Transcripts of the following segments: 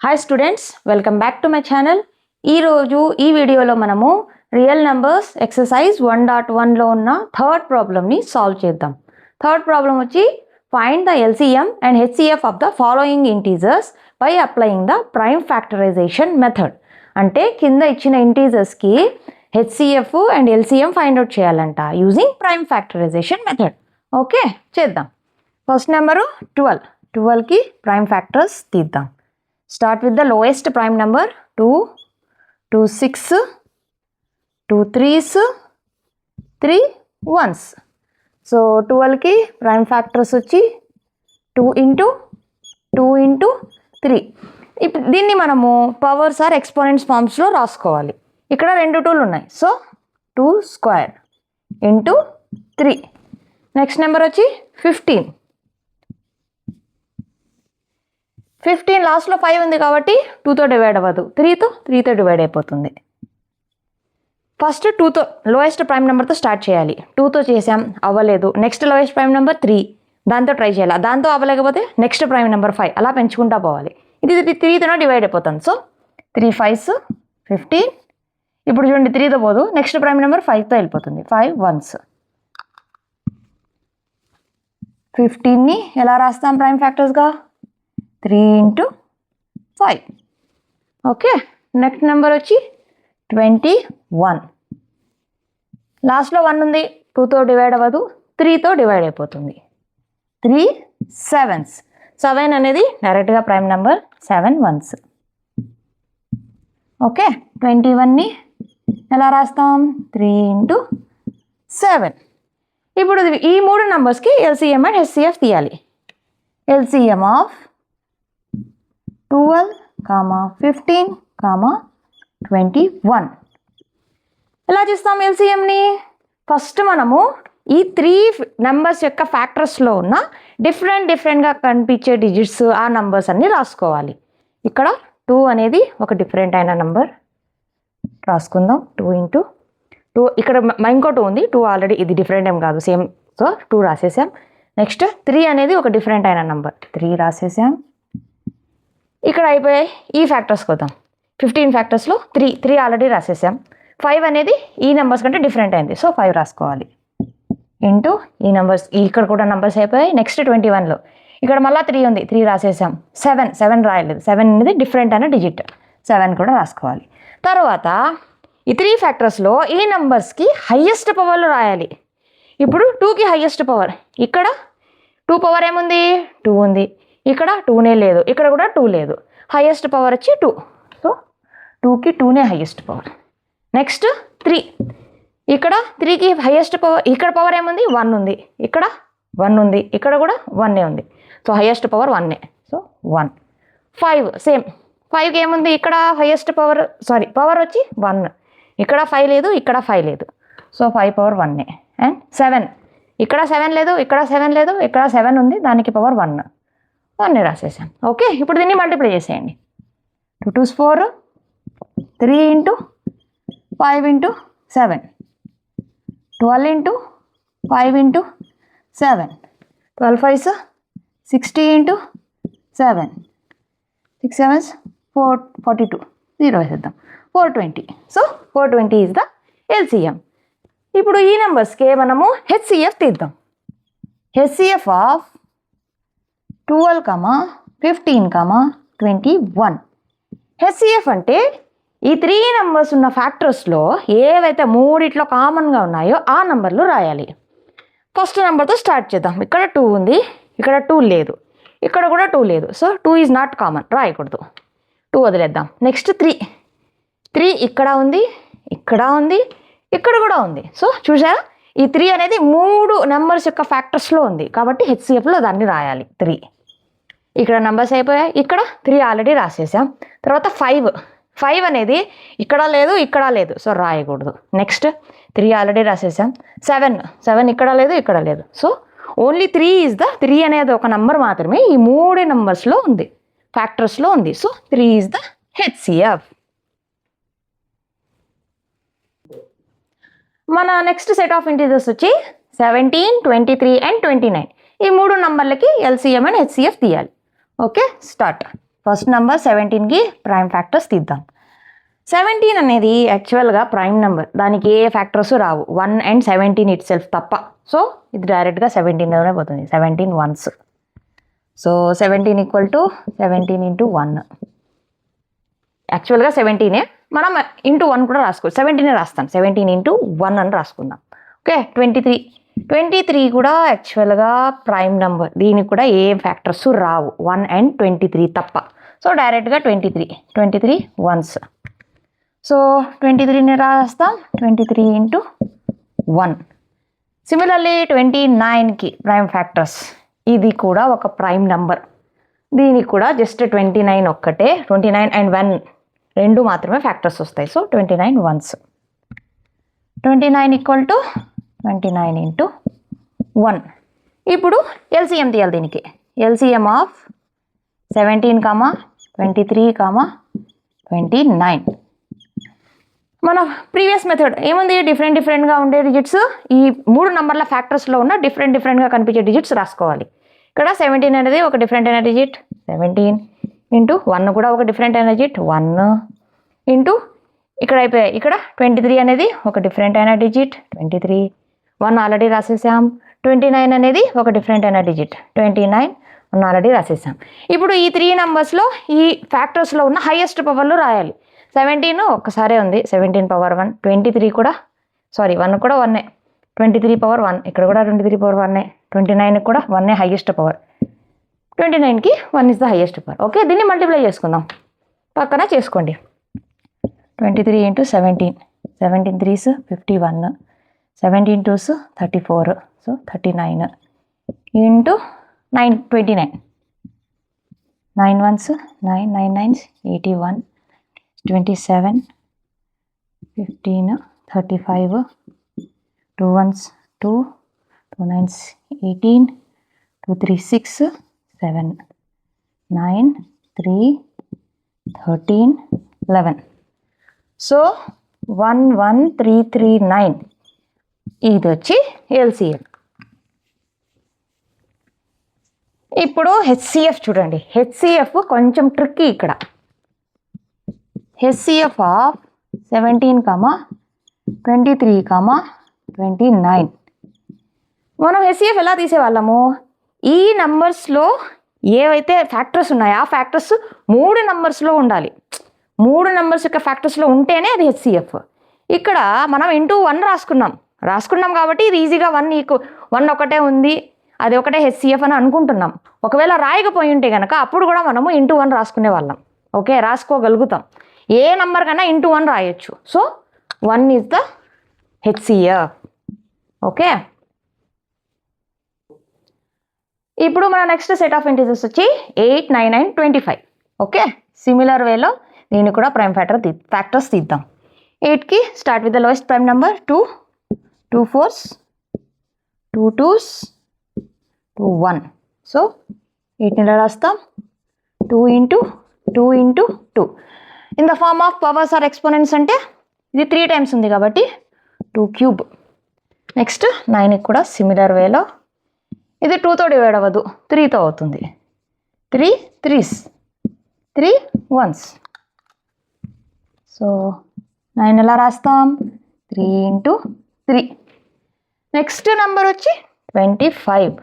Hi students, welcome back to my channel. ఈరోజు ఈ వీడియోలో మనము రియల్ నెంబర్స్ ఎక్సర్సైజ్ 1.1లో ఉన్న థర్డ్ ప్రాబ్లమ్ని సాల్వ్ చేద్దాం. థర్డ్ ప్రాబ్లం వచ్చి find the LCM and HCF of the following integers by applying the prime factorization method. అంటే కింద ఇచ్చిన ఇంటీజర్స్కి HCF and LCM find out చేయాలంట using prime factorization method. Okay, చేద్దాం. ఫస్ట్ నెంబరు 12కి ప్రైమ్ ఫ్యాక్టర్స్ తీద్దాం. Start with the lowest prime number 2, 2 6, 2 3s, 3 1s. So 12 की prime factors వచ్చి 2 into 2 into 3. ఇప్పుడు దీన్ని మనము పవర్స్ ఆర్ ఎక్స్పోనెంట్స్ ఫార్మ్స్లో రాసుకోవాలి. ఇక్కడ 2 2లు ఉన్నాయి, so 2 square into 3. Next number వచ్చి 15. 15 లాస్ట్లో 5 ఉంది కాబట్టి 2తో డివైడ్ అవ్వదు, 3తో డివైడ్ అయిపోతుంది. ఫస్ట్ 2తో లోయెస్ట్ ప్రైమ్ నెంబర్తో స్టార్ట్ చేయాలి. 2తో చేసాం, అవ్వలేదు. నెక్స్ట్ లోయెస్ట్ ప్రైమ్ నెంబర్ 3, దాంతో ట్రై చేయాలి. దాంతో అవ్వలేకపోతే నెక్స్ట్ ప్రైమ్ నెంబర్ 5, అలా పెంచుకుంటా పోవాలి. ఇది 3తోనే డివైడ్ అయిపోతుంది. So 3 5s 15. ఇప్పుడు చూడండి, 3తో పోదు, నెక్స్ట్ ప్రైమ్ నెంబర్ 5తో వెళ్ళిపోతుంది. 5 1s. 15ని ఎలా రాస్తాం ప్రైమ్ ఫ్యాక్టర్స్గా? 3 into 5. ఓకే, నెక్స్ట్ నెంబర్ వచ్చి 21. లాస్ట్లో 1 ఉంది, 2తో డివైడ్ అవ్వదు, 3తో డివైడ్ అయిపోతుంది. 3 7s. 7 అనేది డైరెక్ట్గా ప్రైమ్ నెంబర్, 7 1s. ఓకే, 21ని ఎలా రాస్తాం? 3 into 7. ఇప్పుడు ఈ 3 నెంబర్స్కి ఎల్సిఎం అండ్ హెచ్సిఎఫ్ తీయాలి. LCM of 12, 15, 21. ఎలా చేస్తాం ఎల్సిఎంని? ఫస్ట్ మనము ఈ 3 నెంబర్స్ యొక్క ఫ్యాక్టర్స్లో ఉన్న డిఫరెంట్గా కనిపించే డిజిట్స్, ఆ నెంబర్స్ అన్నీ రాసుకోవాలి. ఇక్కడ 2 అనేది ఒక డిఫరెంట్ అయిన నెంబర్ రాసుకుందాం. 2 into 2. ఇక్కడ ఇంకో 2 ఉంది, 2 ఆల్రెడీ, ఇది డిఫరెంట్ ఏం కాదు, సేమ్. సో 2 రాసేసాం. నెక్స్ట్ 3 అనేది ఒక డిఫరెంట్ అయిన నెంబర్, 3 రాసేసాం. ఇక్కడ అయిపోయాయి. ఈ ఫ్యాక్టర్స్కి వద్దాం. 15 ఫ్యాక్టర్స్లో 3 ఆల్రెడీ రాసేసాం. 5 అనేది ఈ నెంబర్స్ కంటే డిఫరెంట్ అయింది, సో 5 రాసుకోవాలి. ఇంటూ ఈ నెంబర్స్, ఇక్కడ కూడా నెంబర్స్ అయిపోయాయి. నెక్స్ట్ 21లో ఇక్కడ మళ్ళీ 3 ఉంది, 3 రాసేసాం. 7 రాయలేదు, 7 అనేది డిఫరెంట్ అయిన డిజిట్, 7 కూడా రాసుకోవాలి. తర్వాత ఈ 3 ఫ్యాక్టర్స్లో ఈ నెంబర్స్కి హయ్యెస్ట్ పవర్లు రాయాలి. ఇప్పుడు 2కి హయ్యెస్ట్ పవర్, ఇక్కడ 2 పవర్ ఏముంది? 2 ఉంది. ఇక్కడ 2నే లేదు, ఇక్కడ కూడా 2 లేదు. హయ్యెస్ట్ పవర్ వచ్చి 2. సో 2కి 2నే హయ్యెస్ట్ పవర్. నెక్స్ట్ 3. ఇక్కడ 3కి హయ్యెస్ట్ పవర్, ఇక్కడ పవర్ ఏముంది? 1 ఉంది. ఇక్కడ 1 ఉంది, ఇక్కడ కూడా 1 ఉంది. So highest power 1. So 1. 5 same. 5కి ఏముంది? ఇక్కడ హయ్యెస్ట్ పవర్, పవర్ వచ్చి 1. ఇక్కడ 5 లేదు, ఇక్కడ 5 లేదు. So 5 power 1. అండ్ 7. ఇక్కడ 7 లేదు, ఇక్కడ 7 లేదు, ఇక్కడ 7 ఉంది, దానికి పవర్ 1 రాసేసాం. ఓకే, ఇప్పుడు దీన్ని మల్టిప్లై చేసేయండి. 2 2s 4, 3 into 5 into 7, 12 into 5 into 7, 12 5s 60 into 7, 6 7s 42, 0 వేసేద్దాం. 420. So 420 is the LCM. ఇప్పుడు ఈ నెంబర్స్కి మనము హెచ్సిఎఫ్ తీద్దాం. HCF of 12, 15, 21. హెచ్సిఎఫ్ అంటే ఈ 3 నెంబర్స్ ఉన్న ఫ్యాక్టర్స్లో ఏవైతే 3 కామన్గా ఉన్నాయో ఆ నెంబర్లు రాయాలి. ఫస్ట్ నెంబర్తో స్టార్ట్ చేద్దాం. ఇక్కడ 2 ఉంది, ఇక్కడ 2 లేదు, ఇక్కడ కూడా 2 లేదు. సో 2 ఈజ్ నాట్ కామన్, రాయకూడదు. 2 వదిలేద్దాం. నెక్స్ట్ 3 ఇక్కడ ఉంది, ఇక్కడ ఉంది, ఇక్కడ కూడా ఉంది. సో చూసారా, ఈ 3 అనేది 3 నెంబర్స్ యొక్క ఫ్యాక్టర్స్లో ఉంది, కాబట్టి హెచ్సిఎఫ్లో దాన్ని రాయాలి. 3 ఇక్కడ నెంబర్స్ అయిపోయాయి. ఇక్కడ 3 ఆల్రెడీ రాసేసాం. తర్వాత 5 అనేది ఇక్కడ లేదు, ఇక్కడ లేదు, సో రాయకూడదు. Next 3 already రాసేసాం. 7 ఇక్కడ లేదు, ఇక్కడ లేదు. సో ఓన్లీ 3 అనేది ఒక నెంబర్ మాత్రమే ఈ 3 నెంబర్స్లో ఉంది, ఫ్యాక్టర్స్లో ఉంది. So 3 is the HCF. మన నెక్స్ట్ సెట్ ఆఫ్ ఇంటీజర్స్ వచ్చి 17, 23 అండ్ 29. ఈ 3 నంబర్లకి ఎల్సిఎం అండ్ హెచ్సిఎఫ్ తీయాలి. ఓకే, స్టార్ట్. ఫస్ట్ నెంబర్ 17కి ప్రైమ్ ఫ్యాక్టర్స్ తీద్దాం. 17 అనేది యాక్చువల్గా ప్రైమ్ నెంబర్, దానికి ఏ ఫ్యాక్టర్స్ రావు, 1 and 17 ఇట్ సెల్ఫ్ తప్ప. సో ఇది డైరెక్ట్గా 17లోనే పోతుంది, 17 వన్స్. సో 17 = 17 × 1. యాక్చువల్గా 17 మనం ఇంటూ 1 కూడా రాసుకోవచ్చు, 17 రాస్తాం, 17 × 1 అని రాసుకుందాం. ఓకే, 23 కూడా యాక్చువల్గా ప్రైమ్ నెంబర్, దీనికి కూడా ఏ ఫ్యాక్టర్స్ రావు, 1 and 23 తప్ప. సో డైరెక్ట్గా 23 వన్స్. సో 23ని రాస్తాం, 23 × 1. సిమిలర్లీ 29కి ప్రైమ్ ఫ్యాక్టర్స్, ఇది కూడా ఒక ప్రైమ్ నెంబర్, దీనికి కూడా జస్ట్ 29 ఒక్కటే, 29 and 1 రెండు మాత్రమే ఫ్యాక్టర్స్ వస్తాయి. So 29 once. 29 = 29 × 1. ఇప్పుడు ఎల్సిఎం తీయాలి దీనికి. LCM of 17, 23, 29. మన ప్రీవియస్ మెథడ్ ఏముంది, డిఫరెంట్గా ఉండే డిజిట్స్, ఈ 3 నంబర్ల ఫ్యాక్టర్స్లో ఉన్న డిఫరెంట్గా కనిపించే డిజిట్స్ రాసుకోవాలి. ఇక్కడ 17 అనేది ఒక డిఫరెంట్ అయిన డిజిట్, 17 × 1 కూడా ఒక డిఫరెంట్ అయిన డిజిట్, 1 ఇంటూ ఇక్కడ అయిపోయాయి. ఇక్కడ 23 అనేది ఒక డిఫరెంట్ అయిన డిజిట్, 23, 1 ఆల్రెడీ రాసేసాం. 29 అనేది ఒక డిఫరెంట్ అయిన డిజిట్, 29, 1 ఆల్రెడీ రాసేసాం. ఇప్పుడు ఈ 3 నంబర్స్లో ఈ ఫ్యాక్టర్స్లో ఉన్న హైయెస్ట్ పవర్లు రాయాలి. 17 ఒక్కసారే ఉంది, 17 పవర్ 1. 23 కూడా 1 కూడా 1, 23 పవర్ 1. ఇక్కడ కూడా 23 పవర్ 1. 29 కూడా 1 హైయెస్ట్ పవర్, 29కి 1 is the highest power. Okay, దీన్ని మల్టిప్లై చేసుకుందాం, పక్కన చేసుకోండి. 23 × 17, 17 3s 51, 17 2s 34, so 39 × 9, 29, 9 1s 9, 9 9s 81, 27, 15, 35, 2 1s 2, 2 9s 18, 2 3 6, 7, 9, 3, 13, 11. So 11339 ఇది వచ్చి ఎల్సిఎం. ఇప్పుడు హెచ్సిఎఫ్ చూడండి, హెచ్సిఎఫ్ కొంచెం ట్రిక్కీ. ఇక్కడ హెచ్సిఎఫ్ ఆఫ్ 17, 23, 29. మనం హెచ్సిఎఫ్ ఎలా తీసేవాళ్ళము, ఈ నంబర్స్లో ఏవైతే ఫ్యాక్టర్స్ ఉన్నాయో ఆ ఫ్యాక్టర్స్ 3 నంబర్స్లో ఉండాలి. 3 నంబర్స్ యొక్క ఫ్యాక్టర్స్లో ఉంటేనే అది హెచ్సిఎఫ్. ఇక్కడ మనం ఇంటూ 1 రాసుకున్నాం కాబట్టి ఇది ఈజీగా 1 ఒకటే ఉంది, అది ఒకటే హెచ్సిఎఫ్ అని అనుకుంటున్నాం. ఒకవేళ రాయకపోయి ఉంటే కనుక అప్పుడు కూడా మనము ఇంటూ 1 రాసుకునే వాళ్ళం. ఓకే, రాసుకోగలుగుతాం, ఏ నంబర్ కన్నా ఇంటూ 1 రాయొచ్చు. So 1 is the HCF. Okay, ఇప్పుడు మన నెక్స్ట్ సెట్ ఆఫ్ ఇంటిజర్స్ వచ్చి 8, 9 and 25. ఓకే, సిమిలర్ వేలో దీన్ని కూడా ప్రైమ్ ఫ్యాక్టర్స్ తీద్దాం. 8కి start with the lowest prime number 2, 2 4s, 2 2s, 2 1. So 8ని ఎలా రాస్తాం, 2 × 2 × 2 in the form of powers or exponents. అంటే ఇది 3 times ఉంది కాబట్టి 2³ నెక్స్ట్ 9కి కూడా సిమిలర్ వేలో, ఇది 2తో డివైడ్ అవ్వదు, 3తో అవుతుంది. 3 3s, 3 1s. సో 9 ఎలా రాస్తాం, 3 × 3. నెక్స్ట్ నెంబర్ వచ్చి 25.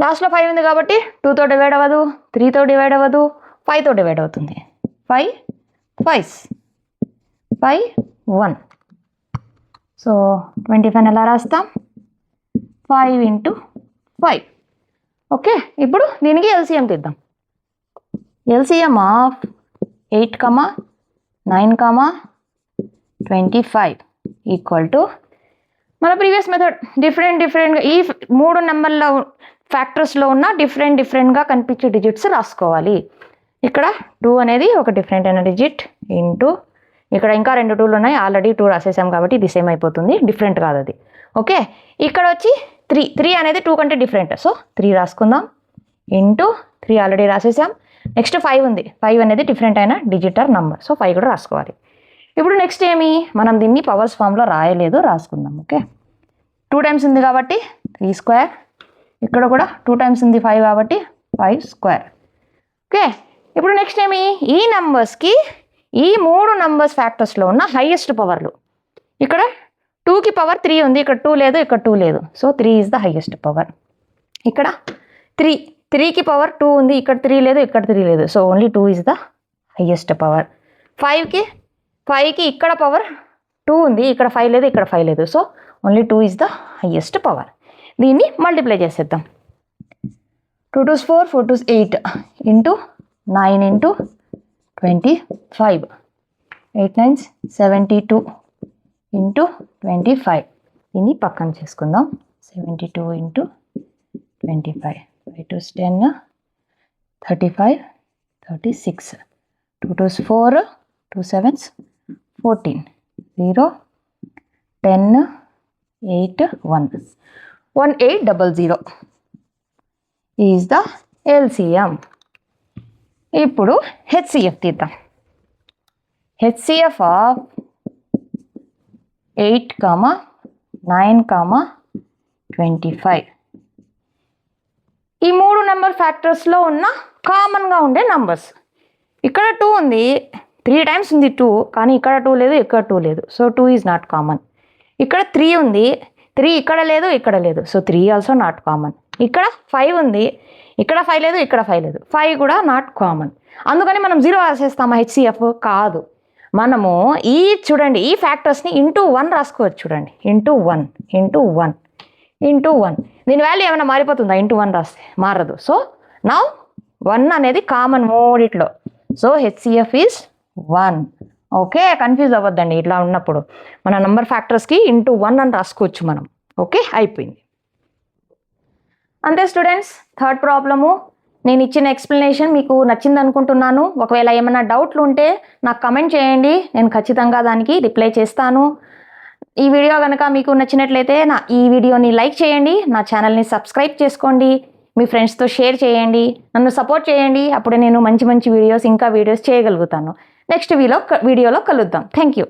లాస్ట్లో 5 ఉంది కాబట్టి 2తో డివైడ్ అవ్వదు, 3తో డివైడ్ అవ్వదు, 5తో డివైడ్ అవుతుంది. 5 5s, 5 1. సో 25 ఎలా రాస్తాం, 5 × 5. ఓకే, ఇప్పుడు దీనికి ఎల్సిఎం తీద్దాం. ఎల్సిఎం ఆఫ్ 8, 9, 25 ఈక్వల్ టు మన ప్రీవియస్ మెథడ్, డిఫరెంట్గా ఈ 3 నంబర్ల ఫ్యాక్టర్స్లో ఉన్న డిఫరెంట్గా కనిపించే డిజిట్స్ రాసుకోవాలి. ఇక్కడ 2 అనేది ఒక డిఫరెంట్ అయిన డిజిట్ ఇంటూ, ఇక్కడ ఇంకా 2 2లు ఉన్నాయి, ఆల్రెడీ 2 రాసేసాం కాబట్టి ఇది సేమ్ అయిపోతుంది, డిఫరెంట్ కాదు అది. ఓకే, ఇక్కడ వచ్చి 3 అనేది 2 కంటే డిఫరెంట్, సో 3 రాసుకుందాం ఇంటూ 3 ఆల్రెడీ రాసేసాం. నెక్స్ట్ 5 ఉంది, 5 అనేది డిఫరెంట్ అయిన డిజిటర్ నంబర్, సో 5 కూడా రాసుకోవాలి. ఇప్పుడు నెక్స్ట్ ఏమి, మనం దీన్ని పవర్స్ ఫామ్లో రాయలేదు, రాసుకుందాం. ఓకే, 2 times ఉంది కాబట్టి 3², ఇక్కడ కూడా 2 times ఉంది 5 కాబట్టి 5². ఓకే, ఇప్పుడు నెక్స్ట్ ఏమి, ఈ నెంబర్స్కి ఈ 3 నంబర్స్ ఫ్యాక్టర్స్లో ఉన్న హైయెస్ట్ పవర్లు. ఇక్కడ 2కి పవర్ 3 ఉంది, ఇక్కడ 2 లేదు, ఇక్కడ 2 లేదు. So 3 is the highest power. ఇక్కడ 3కి పవర్ 2 ఉంది, ఇక్కడ 3 లేదు, ఇక్కడ 3 లేదు. So only 2 is the highest power. 5కి ఇక్కడ పవర్ 2 ఉంది, ఇక్కడ 5 లేదు, ఇక్కడ 5 లేదు. So only 2 is the highest power. దీన్ని మల్టిప్లై చేసేద్దాం. 2 2s 4, 4 2s 8 into 9 into 25, 8 9s 72 into 25. దీన్ని పక్కన చేసుకుందాం. 72 into 25, 5 2s 10, 35, 36, 2 2s 4, 2 7s 14, 0, 10, 8, 1, 1800 is the LCM. ఇప్పుడు HCF తీద్దాం. HCF of 8, 9, 25. ఈ 3 నెంబర్ ఫ్యాక్టర్స్లో ఉన్న కామన్గా ఉండే నంబర్స్. ఇక్కడ 2 ఉంది, 3 టైమ్స్ ఉంది 2, కానీ ఇక్కడ 2 లేదు, ఇక్కడ 2 లేదు. So 2 is not common. ఇక్కడ 3 ఉంది, 3 ఇక్కడ లేదు, ఇక్కడ లేదు. So 3 also not common. ఇక్కడ 5 ఉంది, ఇక్కడ 5 లేదు, ఇక్కడ 5 లేదు. 5 కూడా నాట్ కామన్. అందుకని మనం 0 రాసేస్తామా HCF? కాదు. మనము చూడండి, ఈ ఫ్యాక్టర్స్ని ఇంటూ 1 రాసుకోవచ్చు. చూడండి, ఇంటూ 1 ఇంటూ 1 ఇంటూ 1. దీని వాల్యూ ఏమైనా మారిపోతుందా ఇంటూ 1 రాస్తే? మారదు. సో నౌ 1 అనేది కామన్ మూడిట్లో. So HCF is 1. Okay, confuse అవ్వద్దండి. ఇట్లా ఉన్నప్పుడు మన నంబర్ ఫ్యాక్టర్స్కి ఇంటూ 1 అని రాసుకోవచ్చు మనం. ఓకే, అయిపోయింది. అంతే స్టూడెంట్స్, థర్డ్ ప్రాబ్లము. నేను ఇచ్చిన ఎక్స్ప్లెనేషన్ మీకు నచ్చింది అనుకుంటున్నాను. ఒకవేళ ఏమైనా డౌట్లు ఉంటే నాకు కమెంట్ చేయండి, నేను ఖచ్చితంగా దానికి రిప్లై చేస్తాను. ఈ వీడియో కనుక మీకు నచ్చినట్లయితే ఈ వీడియోని లైక్ చేయండి, నా ఛానల్ని సబ్స్క్రైబ్ చేసుకోండి, మీ ఫ్రెండ్స్తో షేర్ చేయండి, నన్ను సపోర్ట్ చేయండి. అప్పుడే నేను మంచి మంచి వీడియోస్, ఇంకా వీడియోస్ చేయగలుగుతాను. నెక్స్ట్ వీడియోలో కలుద్దాం. Thank you.